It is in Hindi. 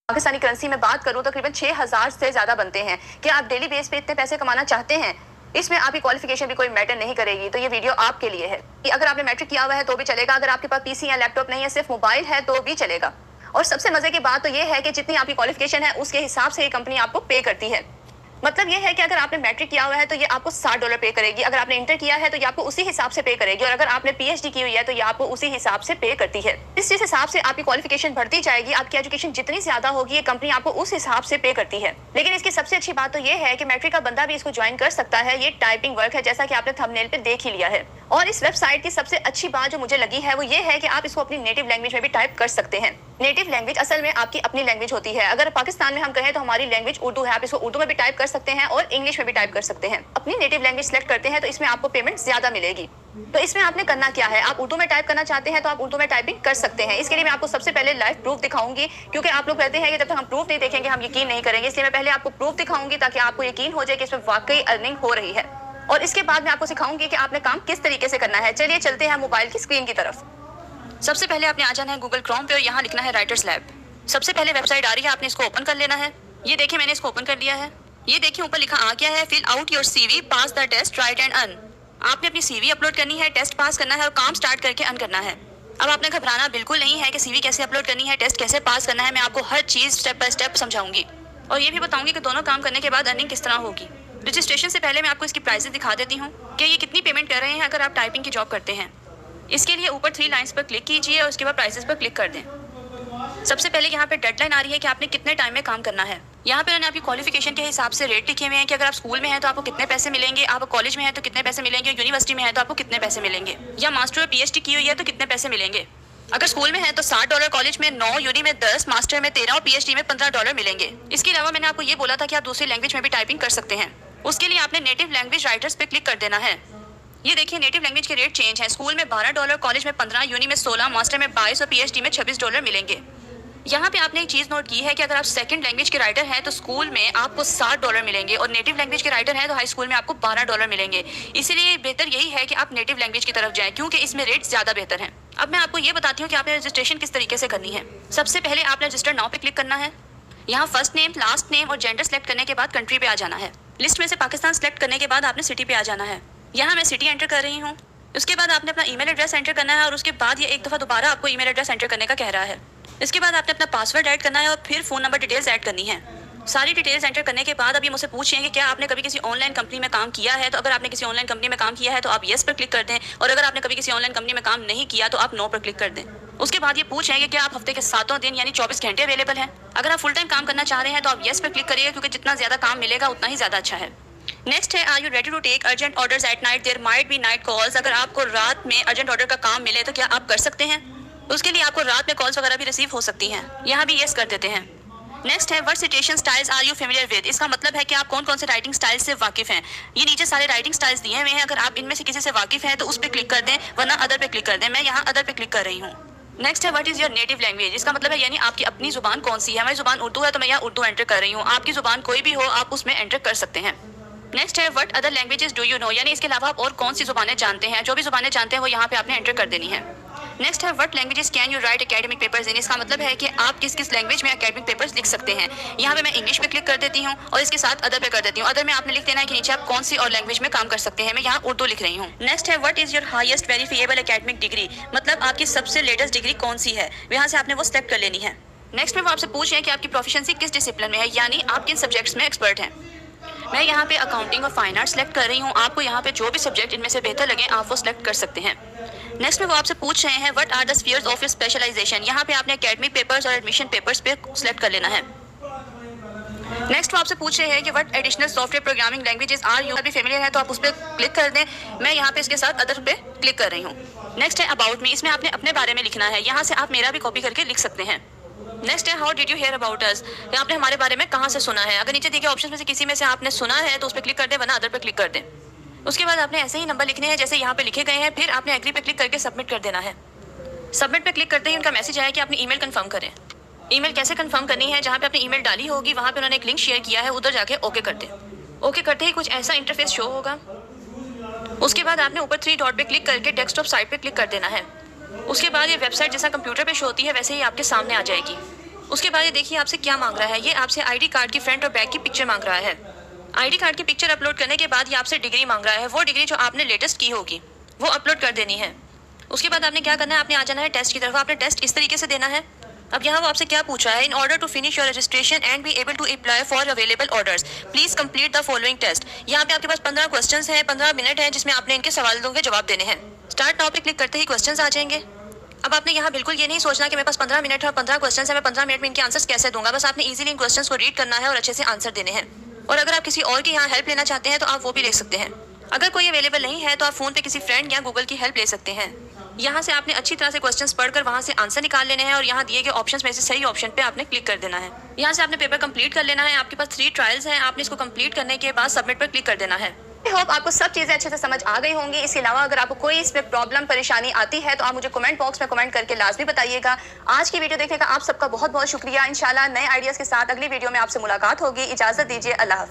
पाकिस्तानी करेंसी में बात करूं तो तकरीबन 6000 से ज्यादा बनते हैं। क्या आप डेली बेस पे इतने पैसे कमाना चाहते हैं? इसमें आपकी क्वालिफिकेशन भी कोई मैटर नहीं करेगी। तो ये वीडियो आपके लिए है कि अगर आपने मैट्रिक किया हुआ है तो भी चलेगा, अगर आपके पास पीसी या लैपटॉप नहीं है, सिर्फ मोबाइल है तो भी चलेगा। और सबसे मजे की बात तो ये है कि जितनी आपकी क्वालिफिकेशन है उसके हिसाब से ये कंपनी आपको पे करती है। मतलब ये है कि अगर आपने मैट्रिक किया हुआ है तो ये आपको $60 पे करेगी, अगर आपने इंटर किया है तो ये आपको उसी हिसाब से पे करेगी, और अगर आपने पीएचडी की हुई है तो ये आपको उसी हिसाब से पे करती है। इस हिसाब से आपकी क्वालिफिकेशन बढ़ती जाएगी, आपकी एजुकेशन जितनी ज्यादा होगी ये कंपनी आपको उस हिसाब से पे करती है। लेकिन इसकी सबसे अच्छी बात तो ये है कि मैट्रिक का बंदा भी इसको ज्वाइन कर सकता है। ये टाइपिंग वर्क है, जैसा कि आपने थंबनेल पे देख ही लिया है। और इस वेबसाइट की सबसे अच्छी बात जो मुझे लगी है वो ये है कि आप इसको अपनी नेटिव लैंग्वेज में भी टाइप कर सकते हैं। नेटिव लैंग्वेज असल में आपकी अपनी लैंग्वेज होती है। अगर पाकिस्तान में हम कहें तो हमारी लैंग्वेज उर्दू है, आप इसको उर्दू में भी टाइप कर सकते हैं और इंग्लिश में भी टाइप कर सकते हैं। अपनी नेटिव लैंग्वेज सेलेक्ट करते हैं तो इसमें आपको पेमेंट ज्यादा मिलेगी। तो इसमें आपने करना क्या है, आप उर्दू में टाइप करना चाहते हैं तो आप उर्दू में टाइपिंग कर सकते हैं। इसके लिए मैं आपको सबसे पहले लाइव प्रूफ दिखाऊंगी, क्योंकि आप लोग कहते हैं कि जब तक हम प्रूफ नहीं देखेंगे हम यकीन नहीं करेंगे। इसलिए मैं पहले आपको प्रूफ दिखाऊंगी ताकि आपको यकीन हो जाए कि इसमें वाकई अर्निंग हो रही है। और इसके बाद मैं आपको सिखाऊंगी कि आपने काम किस तरीके से करना है। चलिए चलते हैं मोबाइल की स्क्रीन की तरफ। सबसे पहले आपने आ जाना है गूगल क्रोम पे और यहाँ लिखना है राइटर्स लैब। सबसे पहले वेबसाइट आ रही है, आपने इसको ओपन कर लेना है। ये देखिए मैंने इसको ओपन कर लिया है। ये देखिए ऊपर लिखा आ गया है fill out your CV, pass the test, right and earn. आपने अपनी सीवी अपलोड करनी है, टेस्ट पास करना है और काम स्टार्ट करके अर्न करना है। अब आपने घबराना बिल्कुल नहीं है कि सीवी कैसे अपलोड करनी है, टेस्ट कैसे पास करना है। मैं आपको हर चीज स्टेप बाय स्टेप समझाऊंगी और ये भी बताऊंगी कि दोनों काम करने के बाद अर्निंग किस तरह होगी। रजिस्ट्रेशन से पहले मैं आपको इसकी प्राइसेस दिखा देती हूँ कि ये कितनी पेमेंट कर रहे हैं अगर आप टाइपिंग की जॉब करते हैं। इसके लिए ऊपर 3 लाइंस पर क्लिक कीजिए और उसके बाद प्राइसेस पर क्लिक कर दें। सबसे पहले यहाँ पे डेडलाइन आ रही है कि आपने कितने टाइम में काम करना है। यहाँ पे मैंने आपकी क्वालिफिकेशन के हिसाब से रेट लिखे हुए हैं कि अगर आप स्कूल में हैं तो आपको कितने पैसे मिलेंगे, आप कॉलेज में हैं तो कितने पैसे मिलेंगे, यूनिवर्सिटी में है तो आपको कितने पैसे मिलेंगे, या मास्टर और पीएचडी की हुई है तो कितने पैसे मिलेंगे। अगर स्कूल में है तो $60, कॉलेज में 9, यूनी में 10, मास्टर में 13 और पीएचडी में $15 मिलेंगे। इसके अलावा मैंने आपको ये बोला था कि आप दूसरी लैंग्वेज में भी टाइपिंग कर सकते हैं। उसके लिए आपने नेटिव लैंग्वेज राइटर्स पे क्लिक कर देना है। ये देखिए नेटिव लैंग्वेज के रेट चेंज है। स्कूल में $12, कॉलेज में 15, यूनी में 16, मास्टर में 22 और पीएचडी में $26 मिलेंगे। यहाँ पे आपने एक चीज नोट की है कि अगर आप सेकंड लैंग्वेज के राइटर हैं तो स्कूल में आपको $60 मिलेंगे और नेटिव लैंग्वेज के राइटर हैं तो हाई स्कूल में आपको $12 मिलेंगे। इसीलिए बेहतर यही है कि आप नेटिव लैंग्वेज की तरफ जाएं, क्योंकि इसमें रेट ज्यादा बेहतर हैं। अब मैं आपको ये बताती हूँ कि आपने रजिस्ट्रेशन किस तरीके से करनी है। सबसे पहले आपने रजिस्टर नाउ पे क्लिक करना है। यहाँ फर्स्ट नेम, लास्ट नेम और जेंडर सेलेक्ट करने के बाद कंट्री पे आ जाना है। लिस्ट में से पाकिस्तान सेलेक्ट करने के बाद आपने सिटी पे आ जाना है। यहाँ मैं सिटी एंटर कर रही हूँ। उसके बाद आपने अपना ईमेल एड्रेस एंटर करना है और उसके बाद ये एक दफा दोबारा आपको ईमेल एड्रेस एंटर करने का कह रहा है। इसके बाद आपने अपना पासवर्ड ऐड करना है और फिर फोन नंबर डिटेल्स ऐड करनी है। सारी डिटेल्स एंटर करने के बाद अब ये मुझसे पूछेंगे कि क्या आपने कभी किसी ऑनलाइन कंपनी में काम किया है। तो अगर आपने किसी ऑनलाइन कंपनी में काम किया है तो आप येस पर क्लिक कर दें, और अगर आपने कभी किसी ऑनलाइन कंपनी में काम नहीं किया तो आप नो पर क्लिक कर दें। उसके बाद ये पूछेंगे कि आप हफ्ते के 7 दिन यानी 24 घंटे अवेलेबल हैं। अगर आप फुल टाइम काम करना चाह रहे हैं तो आप येस पर क्लिक करिए, क्योंकि जितना ज्यादा काम मिलेगा उतना ही ज्यादा अच्छा है। नेक्स्ट है are you ready to take urgent orders at night, there might be night calls. अगर आपको रात में अर्जेंट ऑर्डर का काम मिले तो क्या आप कर सकते हैं। उसके लिए आपको रात में कॉल्स वगैरह भी रिसीव हो सकती हैं। यहाँ भी येस कर देते हैं। नेक्स्ट है what citation styles are you familiar with. इसका मतलब है कि आप कौन कौन से राइटिंग स्टाइल से वाकिफ हैं। ये नीचे सारे राइटिंग स्टाइल्स दिए हुए हैं, अगर आप इनमें से किसी से वाकिफ हैं तो उस पर क्लिक कर दें, वरना अदर पे क्लिक कर दें। मैं यहाँ अदर पे क्लिक कर रही हूँ। नेक्स्ट है what is your native language. इसका मतलब है यानी आपकी अपनी जुबान कौन सी है। हमारी जुबान उर्दू है तो मैं यहाँ उर्दू एंटर कर रही हूँ। आपकी जुबान कोई भी हो आप उसमें एंटर कर सकते हैं। नेक्स्ट है what other languages do you know, यानी इसके अलावा आप और कौन सी जुबानें जानते हैं। जो भी जुबानें जानते हैं वो यहाँ पे आपने एंटर कर देनी है। नेक्स्ट है what languages can you right academic papers इन। इसका मतलब है कि आप किस किस लैंग्वेज में एकेडमिक पेपर्स लिख सकते हैं। यहाँ पे मैं इंग्लिश पे क्लिक कर देती हूँ और इसके साथ अदर पे कर देती हूँ। अदर में आपने लिख देना है कि नीचे आप कौन सी और लैंग्वेज में काम कर सकते हैं। मैं यहाँ उर्दू लिख रही हूँ। नेक्स्ट है what is your highest verifiable academic degree, मतलब आपकी सबसे लेटेस्ट डिग्री कौन सी है। यहाँ से आपने वो सेलेक्ट कर लेनी है। नेक्स्ट में वो आपसे पूछ रहे हैं कि आपकी प्रोफिशिएंसी किस डिसिप्लिन में है, यानी आप किन सब्जेक्ट्स में एक्सपर्ट हैं। मैं यहाँ पे अकाउंटिंग और फाइन आर्ट सेलेक्ट कर रही हूँ। आपको यहाँ पे जो भी सब्जेक्ट इनमें से बेहतर लगे आप वो सेलेक्ट कर सकते हैं। नेक्स्ट में वो आपसे पूछ रहे हैं what are the spheres of your specialisation. यहाँ पे आपने एकेडमिक पेपर्स और एडमिशन पेपर्स पे सेलेक्ट कर लेना है। नेक्स्ट वो आपसे पूछ रहे हैं कि what additional software programming languages are you अभी फेमिलियर है तो आप उस पर क्लिक कर दें। मैं यहाँ पे इसके साथ अदर पे क्लिक कर रही हूँ। नेक्स्ट है अबाउट मी। इसमें आपने अपने बारे में लिखना है। यहाँ से आप मेरा भी कॉपी करके लिख सकते हैं। नेक्स्ट है how did you here about us, आपने हमारे बारे में कहाँ से सुना है। अगर नीचे दिए गए ऑप्शन में से किसी में से आपने सुना है तो उस पर क्लिक कर दें, वरना अदर पे क्लिक कर दें। उसके बाद आपने ऐसे ही नंबर लिखने हैं जैसे यहाँ पे लिखे गए हैं। फिर आपने एग्री पे क्लिक करके सबमिट कर देना है। सबमिट पे क्लिक करते ही उनका मैसेज आया कि आपने ईमेल कंफर्म करें। ईमेल कैसे कंफर्म करनी है, जहाँ पे आपने ईमेल डाली होगी वहाँ पे उन्होंने एक लिंक शेयर किया है, उधर जाके ओके कर दें। ओके करते ही कुछ ऐसा इंटरफेस शो होगा। उसके बाद आपने ऊपर 3 डॉट पे क्लिक करके डेस्कटॉप साइट पे क्लिक कर देना है। उसके बाद ये वेबसाइट जैसा कंप्यूटर पे शो होती है वैसे ही आपके सामने आ जाएगी। उसके बाद ये देखिए आपसे क्या मांग रहा है, ये आपसे आईडी कार्ड की फ्रंट और बैक की पिक्चर मांग रहा है। आईडी कार्ड की पिक्चर अपलोड करने के बाद ये आपसे डिग्री मांग रहा है, वो डिग्री जो आपने लेटेस्ट की होगी वो अपलोड कर देनी है। उसके बाद आपने क्या करना है, आपने आ जाना है टेस्ट की तरफ। आपने टेस्ट इस तरीके से देना है। अब यहाँ वो आपसे क्या पूछ रहा है, in order to finish your registration and be able to apply for available orders please complete the following test. यहाँ पे आपके पास 15 क्वेश्चंस हैं, 15 मिनट है जिसमें आपने इनके सवालों के जवाब देने हैं। स्टार्ट नाउ पे क्लिक करते ही क्वेश्चंस आ जाएंगे। अब आपने यहाँ बिल्कुल ये नहीं सोचना कि मेरे पास 15 मिनट है और 15 क्वेश्चन है, मैं 15 मिनट में इनके आंसर्स कैसे दूंगा। बस आपने इजीली इन क्वेश्चंस को रीड करना है और अच्छे से आंसर देने हैं। और अगर आप किसी और की यहाँ हेल्प लेना चाहते हैं तो आप वो भी ले सकते हैं। अगर कोई अवेलेबल नहीं है तो आप फोन पे किसी फ्रेंड या गूगल की हेल्प ले सकते हैं। यहाँ से आपने अच्छी तरह से क्वेश्चंस पढ़कर वहाँ से आंसर निकाल लेने हैं और यहाँ दिए गए ऑप्शंस में से सही ऑप्शन पे आपने क्लिक कर देना है। यहाँ से आपने पेपर कंप्लीट कर लेना है। आपके पास 3 ट्रायल्स हैं, आपने इसको कंप्लीट करने के बाद सबमिट पर क्लिक कर देना है। आई होप आपको सब चीजें अच्छे से समझ आ गई होंगी। इसके अलावा अगर आपको कोई इसमें प्रॉब्लम परेशानी आती है तो आप मुझे कमेंट बॉक्स में कमेंट करके लाजमी बताइएगा। आज की वीडियो देखने का आप सबका बहुत बहुत शुक्रिया। इंशाल्लाह नए आइडियाज के साथ अगली वीडियो में आपसे मुलाकात होगी। इजाजत दीजिए, अल्लाह हाफ़िज़।